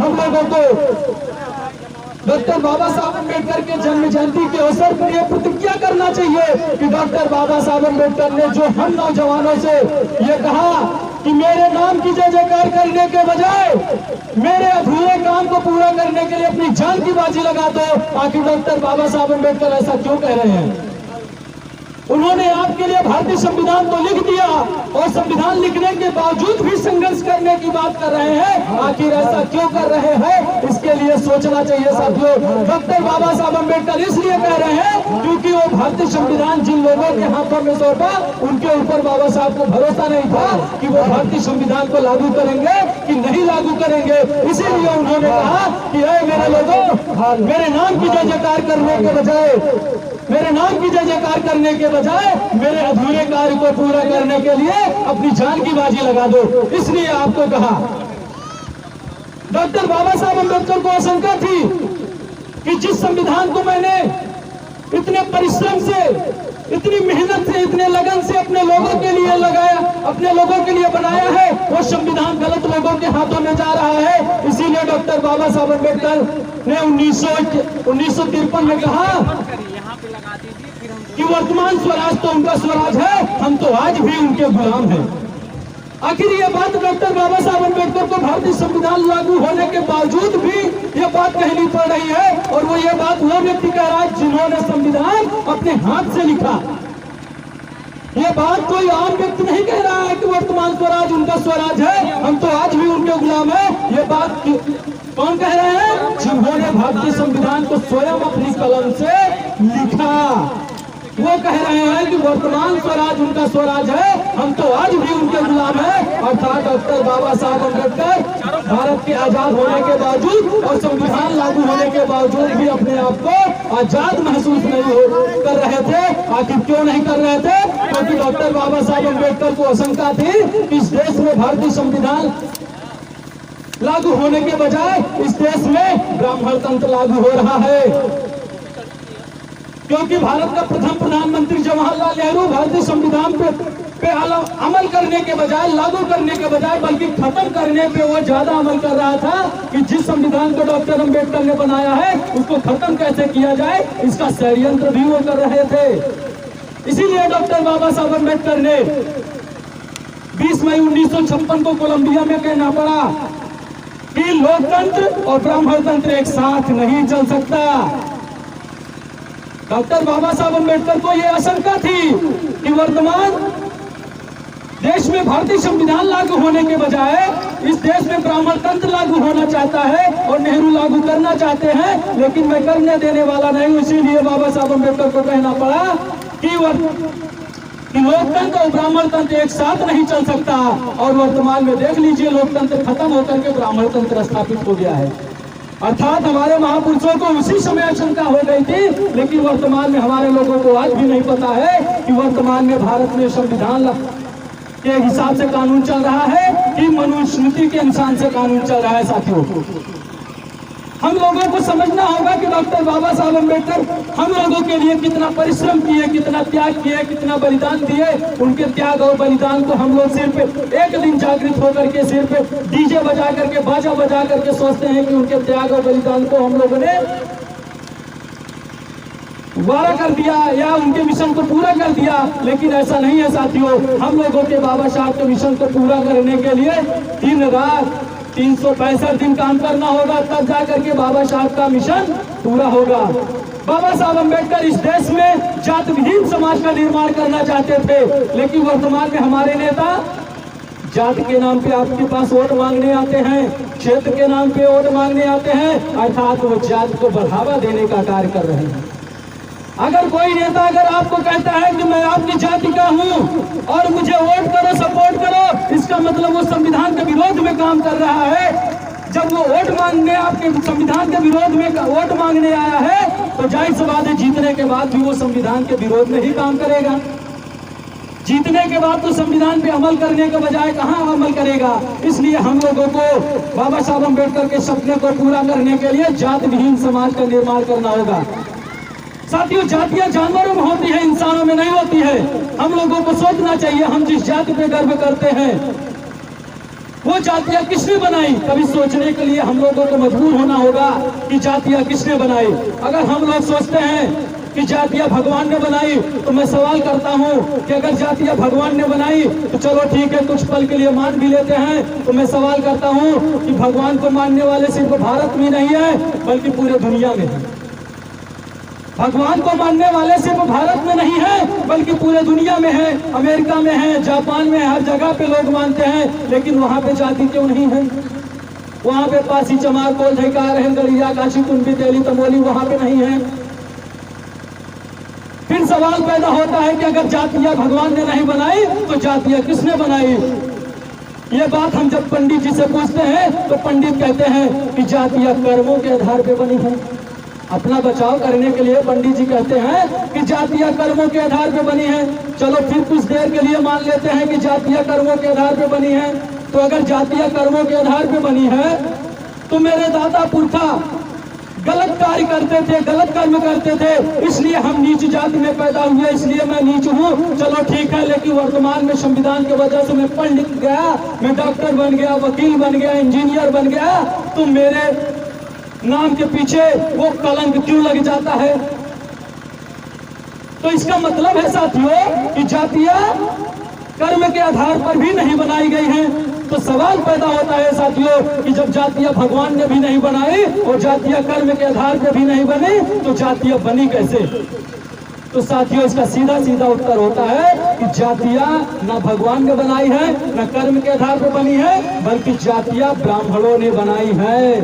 हम लोगों को डॉक्टर बाबा साहब अम्बेडकर के जन्म जयंती के अवसर पर यह प्रतिज्ञा करना चाहिए कि डॉक्टर बाबा साहब अम्बेडकर ने जो हम नौजवानों से ये कहा कि मेरे नाम की जय जयकार करने के बजाय मेरे अधूरे काम को पूरा करने के लिए अपनी जान की बाजी लगा दो। आखिर डॉक्टर बाबा साहब अम्बेडकर ऐसा क्यों कह रहे हैं? उन्होंने आपके लिए भारतीय संविधान तो लिख दिया और संविधान लिखने के बावजूद भी संघर्ष करने की बात कर रहे हैं। आखिर ऐसा क्यों कर रहे हैं, इसके लिए सोचना चाहिए साथियों। डॉक्टर बाबा साहब अम्बेडकर इसलिए कह रहे हैं क्योंकि वो भारतीय संविधान जिन लोगों के हाथों में सौंपा, उनके ऊपर बाबा साहब को भरोसा नहीं था कि वो भारतीय संविधान को लागू करेंगे कि नहीं लागू करेंगे। इसीलिए उन्होंने कहा कि मेरे लोगों, मेरे नाम की जय जयकार करने के बजाय मेरे अधूरे कार्य को पूरा करने के लिए अपनी जान की बाजी लगा दो। इसलिए आपको कहा। डॉक्टर बाबा साहब अम्बेडकर को आशंका थी कि जिस संविधान को मैंने इतने परिश्रम से, इतनी मेहनत से, इतने लगन से अपने लोगों के लिए लगाया, अपने लोगों के लिए बनाया है, वो संविधान गलत लोगों के हाथों में जा रहा है। इसीलिए डॉक्टर बाबा साहब अम्बेडकर ने 1953 में कहा कि वर्तमान स्वराज तो उनका स्वराज है, हम तो आज भी उनके गुलाम हैं। आखिर ये बात डॉक्टर बाबा साहब अम्बेडकर को भारतीय संविधान लागू होने के बावजूद भी ये बात कहनी पड़ रही है। और वो ये बात वो व्यक्ति कह रहा है जिन्होंने संविधान अपने हाथ से लिखा। ये बात कोई आम व्यक्ति नहीं कह रहा है कि वर्तमान स्वराज उनका स्वराज है, हम तो आज भी उनके गुलाम हैं। ये बात कौन कह रहे हैं? जिन्होंने भारतीय संविधान को स्वयं अपनी कलम से लिखा। वो कह रहे हैं कि वर्तमान स्वराज उनका स्वराज है, हम तो आज भी उनके गुलाम हैं। अर्थात डॉक्टर बाबा साहब अम्बेडकर भारत के आजाद होने के बावजूद और संविधान लागू होने के बावजूद भी अपने आप को आजाद महसूस नहीं कर रहे थे। आखिर क्यों नहीं कर रहे थे? क्योंकि डॉक्टर बाबा साहब अम्बेडकर को आशंका थी कि इस देश में भारतीय संविधान लागू होने के बजाय इस देश में ब्राह्मण तंत्र लागू हो रहा है। क्योंकि भारत का प्रथम प्रधानमंत्री जवाहरलाल नेहरू भारतीय संविधान पे अमल करने के बजाय, लागू करने के बजाय, बल्कि खत्म करने पे वो ज्यादा अमल कर रहा था कि जिस संविधान को डॉक्टर अम्बेडकर ने बनाया है उसको खत्म कैसे किया जाए, इसका षड्यंत्र भी वो कर रहे थे। इसीलिए डॉक्टर बाबा साहब अम्बेडकर ने 20 मई 1956 को कोलंबिया में कहना पड़ा कि लोकतंत्र और ब्राह्मण तंत्र एक साथ नहीं चल सकता। डॉक्टर बाबा साहब अम्बेडकर को यह आशंका थी कि वर्तमान देश में भारतीय संविधान लागू होने के बजाय इस देश में ब्राह्मण तंत्र लागू होना चाहता है और नेहरू लागू करना चाहते हैं, लेकिन मैं करने देने वाला नहीं। इसीलिए बाबा साहब अम्बेडकर को कहना पड़ा कि लोकतंत्र और ब्राह्मण तंत्र एक साथ नहीं चल सकता। और वर्तमान में देख लीजिए, लोकतंत्र खत्म होकर के ब्राह्मण तंत्र स्थापित हो गया है। अर्थात हमारे महापुरुषों को उसी समय आशंका हो गई थी, लेकिन वर्तमान में हमारे लोगों को आज भी नहीं पता है कि वर्तमान में भारत में संविधान के हिसाब से कानून चल रहा है कि मनुस्मृति के अनुसार से कानून चल रहा है। साथियों, हम लोगों को समझना होगा कि डॉक्टर बाबा साहब अम्बेडकर हम लोगों के लिए कितना परिश्रम किए, कितना त्याग किए, कितना बलिदान दिए। उनके त्याग और बलिदान को हम लोग सिर्फ एक दिन जागृत होकर के सिर्फ डीजे बजा करके, बाजा बजा करके सोचते हैं कि उनके त्याग और बलिदान को हम लोगों ने वारा कर दिया या उनके मिशन को पूरा कर दिया, लेकिन ऐसा नहीं है साथियों। हम लोगों के बाबा साहब के मिशन को पूरा करने के लिए दिन रात 365 दिन काम करना होगा, तब जाकर के बाबा साहब का मिशन पूरा होगा। बाबा साहब अम्बेडकर इस देश में जात विहीन समाज का निर्माण करना चाहते थे, लेकिन वर्तमान में हमारे नेता जात के नाम पे आपके पास वोट मांगने आते हैं, क्षेत्र के नाम पे वोट मांगने आते हैं, अर्थात वो जात को बढ़ावा देने का कार्य कर रहे हैं। अगर कोई नेता अगर आपको कहता है कि मैं आपकी जाति का हूं और मुझे वोट करो, सपोर्ट करो, इसका मतलब वो संविधान के विरोध में काम कर रहा है। जब वो वोट मांगने आपके संविधान के विरोध में वोट मांगने आया है, तो जाहिर सी बात है जीतने के बाद भी वो संविधान के विरोध में ही काम करेगा। जीतने के बाद तो संविधान पे अमल करने के बजाय कहां अमल करेगा। इसलिए हम लोगों को बाबा साहब अम्बेडकर के सपने को पूरा करने के लिए जात विहीन समाज का निर्माण करना होगा। साथियों, जातियां जानवरों में होती है, इंसानों में नहीं होती है। हम लोगों को सोचना चाहिए, हम जिस जाति पे गर्व करते हैं, वो जातियां किसने बनाई? कभी सोचने के लिए हम लोगों को मजबूर होना होगा कि जातियां किसने बनाई। अगर हम लोग सोचते हैं कि जातियां भगवान ने बनाई, तो मैं सवाल करता हूं कि अगर जातियां भगवान ने बनाई तो चलो ठीक है, कुछ पल के लिए मान भी लेते हैं। तो मैं सवाल करता हूं कि भगवान को मानने वाले सिर्फ भारत में नहीं है बल्कि पूरे दुनिया में है। भगवान को मानने वाले सिर्फ भारत में नहीं है बल्कि पूरे दुनिया में है, अमेरिका में है, जापान में है, हर जगह पे लोग मानते हैं। लेकिन वहां पे जाति क्यों नहीं है? वहां पे पासी, चमार, कोल, धैकार, गड़िया, काशी, कुंभी, तेली, तमोली वहां पे नहीं है। फिर सवाल पैदा होता है कि अगर जातियां भगवान ने नहीं बनाई तो जातियां किसने बनाई? ये बात हम जब पंडित जी से पूछते हैं तो पंडित कहते हैं कि जातियां कर्मों के आधार पे बनी है। अपना बचाव करने के लिए पंडित जी कहते हैं कि जातियां कर्मों के आधार पे बनी है। चलो फिर कुछ देर के लिए मान लेते हैं कि जातियां कर्मों के आधार पे बनी है। तो अगर जातियां कर्मों के आधार पे बनी है तो मेरे दादा पुरखा गलत कार्य करते थे, गलत कर्म करते थे, इसलिए हम नीच जाति में पैदा हुए, इसलिए मैं नीच हूँ। चलो ठीक है, लेकिन वर्तमान में संविधान की वजह से मैं पंडित गया, मैं डॉक्टर बन गया, वकील बन गया, इंजीनियर बन गया, तो मेरे नाम के पीछे वो कलंक क्यों लग जाता है? तो इसका मतलब है साथियों कि जातियां कर्म के आधार पर भी नहीं बनाई गई हैं। तो सवाल पैदा होता है साथियों कि जब जातियां भगवान ने भी नहीं बनाई और जातियां कर्म के आधार पर भी नहीं बनी तो जातियां बनी कैसे? तो साथियों इसका सीधा सीधा उत्तर होता है कि जातियां ना भगवान ने बनाई है, ना कर्म के आधार पर बनी है, बल्कि जातियां ब्राह्मणों ने बनाई है।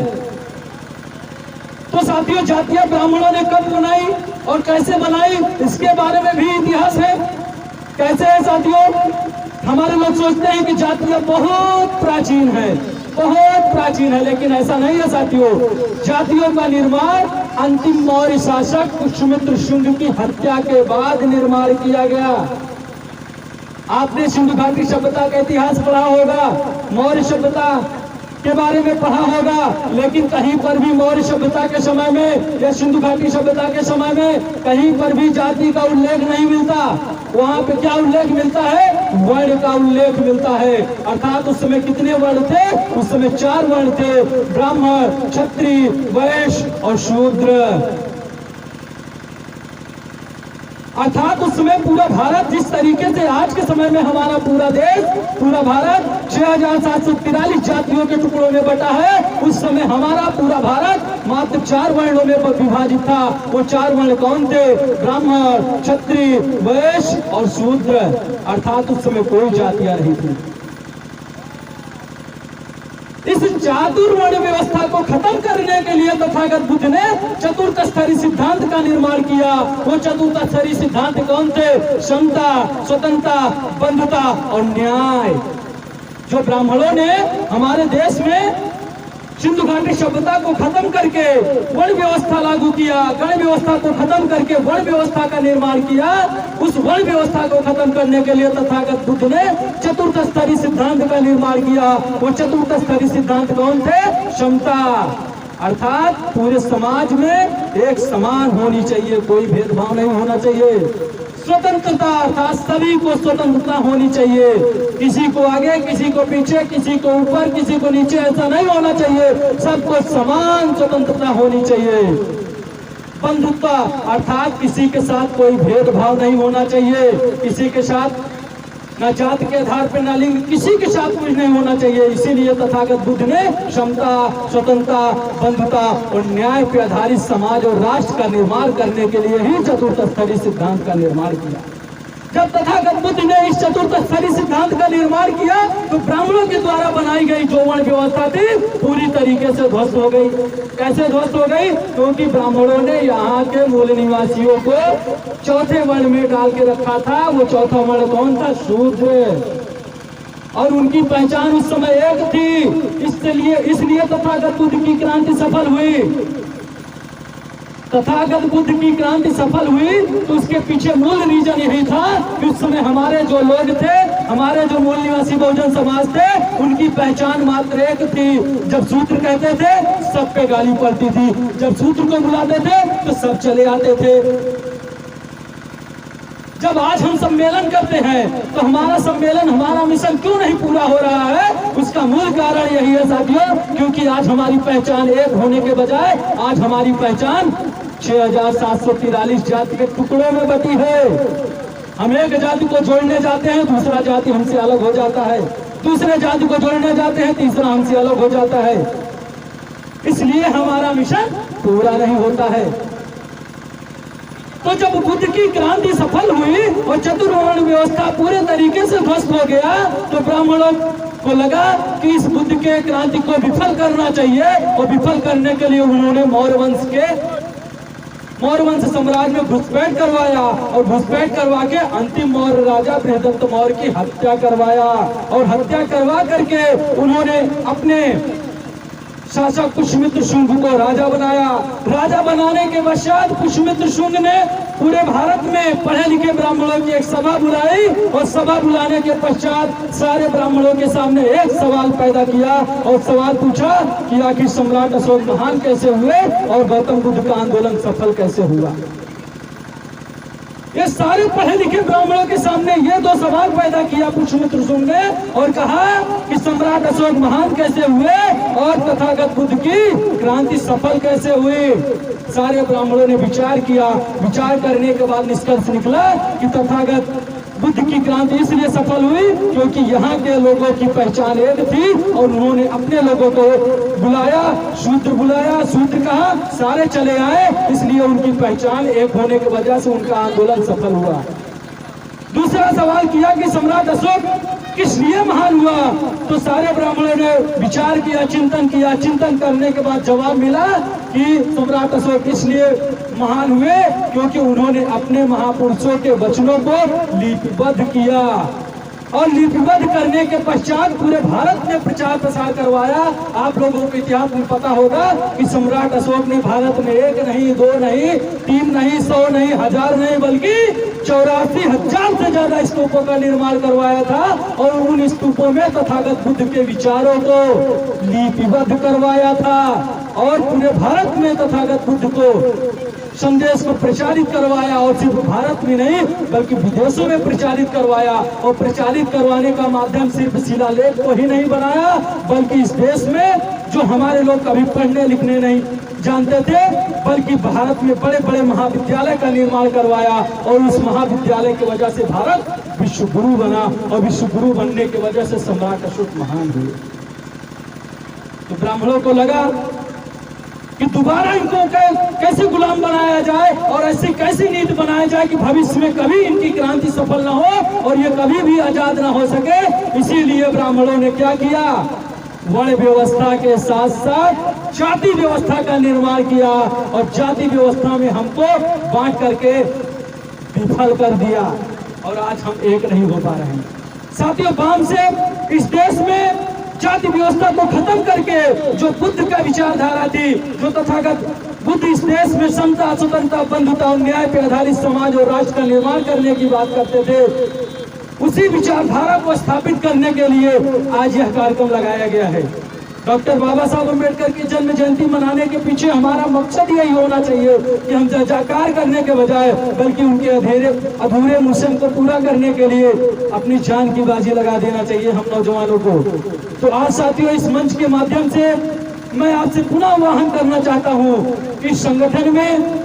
तो साथियों जातियां ब्राह्मणों ने कब बनाई और कैसे बनाई, इसके बारे में भी इतिहास है। कैसे है साथियों? हमारे लोग सोचते हैं कि जातियां बहुत प्राचीन है, बहुत प्राचीन है, लेकिन ऐसा नहीं है साथियों। जातियों का निर्माण अंतिम मौर्य शासक पुष्यमित्र शुंग की हत्या के बाद निर्माण किया गया। आपने सिंधु घाटी सभ्यता का इतिहास पढ़ा होगा, मौर्य सभ्यता के बारे में पढ़ा होगा, लेकिन कहीं पर भी मौर्य सभ्यता के समय में या सिंधु घाटी सभ्यता के समय में कहीं पर भी जाति का उल्लेख नहीं मिलता। वहां पे क्या उल्लेख मिलता है? वर्ण का उल्लेख मिलता है। अर्थात उस समय कितने वर्ण थे? उस समय 4 वर्ण थे, ब्राह्मण, क्षत्रिय, वैश्य और शूद्र। अर्थात उस समय पूरा भारत जिस तरीके से आज के समय में हमारा पूरा देश, पूरा भारत 6743 जातियों के टुकड़ों में बटा है, उस समय हमारा पूरा भारत मात्र 4 वर्णों में विभाजित था। वो 4 वर्ण कौन थे? ब्राह्मण, क्षत्रिय, वैश्य और शूद्र। अर्थात उस समय कोई जातियां नहीं थी। इस चातुर्वर्ण व्यवस्था को खत्म करने के लिए तथागत बुद्ध ने चतुर्थ स्तरीय सिद्धांत का निर्माण किया। वो चतुर्थ स्तरीय सिद्धांत कौन थे? समता, स्वतंत्रता, बंधुता और न्याय। जो ब्राह्मणों ने हमारे देश में सिंधु घाटी सभ्यता को खत्म करके वर्ण व्यवस्था लागू किया, गण व्यवस्था को खत्म करके वर्ण व्यवस्था का निर्माण किया, उस वर्ण व्यवस्था को खत्म करने के लिए तथागत बुद्ध ने चतुर्थ स्तरीय सिद्धांत का निर्माण किया। वो चतुर्थ स्तरीय सिद्धांत कौन थे? समता। अर्थात पूरे समाज में एक समान होनी चाहिए, कोई भेदभाव नहीं होना चाहिए। स्वतंत्रता अर्थात सभी को स्वतंत्रता होनी चाहिए, किसी को आगे, किसी को पीछे, किसी को ऊपर, किसी को नीचे, ऐसा नहीं होना चाहिए। सबको समान स्वतंत्रता होनी चाहिए। बंधुत्व अर्थात किसी के साथ कोई भेदभाव नहीं होना चाहिए, किसी के साथ न जात के आधार पर न लिंग, किसी के साथ कुछ नहीं होना चाहिए। इसीलिए तथागत बुद्ध ने समता, स्वतंत्रता, बंधुता और न्याय पर आधारित समाज और राष्ट्र का निर्माण करने के लिए ही चतुर्थ स्तरीय सिद्धांत का निर्माण किया। जब तथागत बुद्ध ने इस चतुर्थ स्तरीय सिद्धांत का निर्माण किया तो ब्राह्मणों के द्वारा बनाई गई जो वर्ण व्यवस्था थी पूरी तरीके से ध्वस्त हो गई। कैसे ध्वस्त हो गई? क्योंकि ब्राह्मणों ने यहाँ के मूल निवासियों को चौथे वर्ण में डाल के रखा था। वो चौथा वर्ण कौन था? शूद्र। और उनकी पहचान उस समय एक थी। इसलिए तथागत बुद्ध की क्रांति सफल हुई। तथागत बुद्ध की क्रांति सफल हुई तो उसके पीछे मूल रीजन यही था कि उस समय हमारे जो लोग थे, हमारे जो मूल निवासी बहुजन समाज थे, उनकी पहचान मात्र एक थी। जब सूत्र कहते थे सब पे गाली पड़ती थी, जब सूत्र को बुलाते थे तो सब चले आते थे। जब आज हम सम्मेलन करते हैं तो हमारा सम्मेलन, हमारा मिशन क्यों नहीं पूरा हो रहा है? उसका मूल कारण यही है साथियों, क्योंकि आज हमारी पहचान एक होने के बजाय आज हमारी पहचान 6743 जाति के टुकड़ों में बटी है। हम एक जाति को जोड़ने जाते हैं, दूसरा जाति हमसे अलग हो जाता है, दूसरे जाति को जोड़ने जाते हैं, तीसरा हमसे अलग हो जाता है। इसलिए हमारा मिशन पूरा नहीं होता है। तो जब बुद्ध की क्रांति सफल हुई और चतुर्वर्ण व्यवस्था पूरे तरीके से ध्वस्त हो गया, तो ब्राह्मणों को लगा कि इस बुद्ध के क्रांति को विफल करना चाहिए, और विफल करने के लिए उन्होंने मौर्य वंश साम्राज्य में घुसपैठ करवाया, और घुसपैठ करवा के अंतिम मौर्य राजा बृहदत्त मौर्य की हत्या करवाया, और हत्या करवा करके उन्होंने अपने शासक पुष्यमित्र शुंग को राजा बनाया। राजा बनाने के पश्चात पुष्यमित्र शुंग ने पूरे भारत में पढ़े लिखे ब्राह्मणों की एक सभा बुलाई, और सभा बुलाने के पश्चात सारे ब्राह्मणों के सामने एक सवाल पैदा किया, और सवाल पूछा कि आखिर सम्राट अशोक महान कैसे हुए और गौतम बुद्ध का आंदोलन सफल कैसे हुआ। ये सारे पढ़े लिखे ब्राह्मणों के सामने ये दो सवाल पैदा किया पुष्यमित्र शुंग ने, और कहा कि सम्राट अशोक महान कैसे हुए और तथागत बुद्ध की क्रांति सफल कैसे हुई। सारे ब्राह्मणों ने विचार किया। विचार करने के बाद निष्कर्ष निकला कि तथागत बुद्ध की क्रांति इसलिए सफल हुई क्योंकि यहाँ के लोगों की पहचान एक थी, और उन्होंने अपने लोगों को बुलाया, शूद्र कहा, सारे चले आए, इसलिए उनकी पहचान एक होने की वजह से उनका आंदोलन सफल हुआ। दूसरा सवाल किया कि सम्राट अशोक किस लिए महान हुआ, तो सारे ब्राह्मणों ने विचार किया, चिंतन करने के बाद जवाब मिला कि सम्राट अशोक इसलिए महान हुए क्योंकि उन्होंने अपने महापुरुषों के वचनों को लिपिबद्ध किया, और लिपिबद्ध करने के पश्चात पूरे भारत में प्रचार प्रसार करवाया। आप लोगों को इतिहास में पता होगा कि सम्राट अशोक ने भारत में 1 नहीं, 2 नहीं, 3 नहीं, 100 नहीं, 1000 नहीं, बल्कि 84,000 से ज्यादा स्तूपों का निर्माण करवाया था, और उन स्तूपों में तथागत बुद्ध के विचारों को लिपिबद्ध करवाया था, और पूरे भारत में तथागत बुद्ध को संदेश को प्रचारित करवाया, और सिर्फ भारत में नहीं बल्कि विदेशों में प्रचारित करवाया। और प्रचारित करवाने का माध्यम सिर्फ शिलालेख को ही नहीं बनाया, बल्कि इस देश में जो हमारे लोग कभी पढ़ने लिखने नहीं जानते थे, बल्कि भारत में बड़े बड़े महाविद्यालय का निर्माण करवाया, और उस महाविद्यालय की वजह से भारत विश्व गुरु बना, और विश्व गुरु बनने की वजह से सम्राट अशोक महान हुए। तो ब्राह्मणों को लगा कि दोबारा इनको कैसे गुलाम बनाया जाए, और ऐसी कैसी नीति बनाया जाए कि भविष्य में कभी इनकी क्रांति सफल न हो और ये कभी भी आजाद न हो सके। इसीलिए ब्राह्मणों ने क्या किया, वर्ण व्यवस्था के साथ साथ जाति व्यवस्था का निर्माण किया, और जाति व्यवस्था में हमको बांट करके विफल कर दिया, और आज हम एक नहीं हो पा रहे हैं। साथियों, बाम से इस देश में जाति व्यवस्था को खत्म करके जो बुद्ध का विचारधारा थी, जो तथागत बुद्ध इस देश में समता, स्वतंत्रता, बंधुता और न्याय पर आधारित समाज और राष्ट्र का निर्माण करने की बात करते थे, उसी विचारधारा को स्थापित करने के लिए आज यह कार्यक्रम लगाया गया है। डॉक्टर बाबा साहब अम्बेडकर की जन्म जयंती मनाने के पीछे हमारा मकसद यही होना चाहिए कि हम जयकार करने के बजाय बल्कि उनके अधूरे मिशन को पूरा करने के लिए अपनी जान की बाजी लगा देना चाहिए हम नौजवानों को। तो आज साथियों, इस मंच के माध्यम से मैं आपसे पुनः आह्वान करना चाहता हूँ कि संगठन में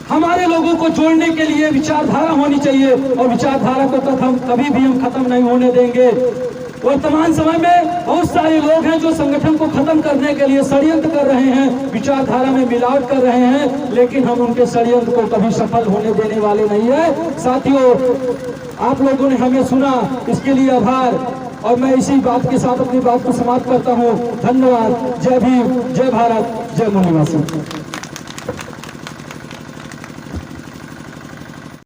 हमारे लोगों को जोड़ने के लिए विचारधारा होनी चाहिए, और विचारधारा को कभी भी हम खत्म नहीं होने देंगे। वर्तमान समय में बहुत सारे लोग हैं जो संगठन को खत्म करने के लिए षड्यंत्र कर रहे हैं, विचारधारा में मिलावट कर रहे हैं, लेकिन हम उनके षड्यंत्र को कभी सफल होने देने वाले नहीं है। साथियों, आप लोगों ने हमें सुना, इसके लिए आभार, और मैं इसी बात के साथ अपनी बात को समाप्त करता हूँ। धन्यवाद। जय भीम, जय भारत, जय मुनिवासी।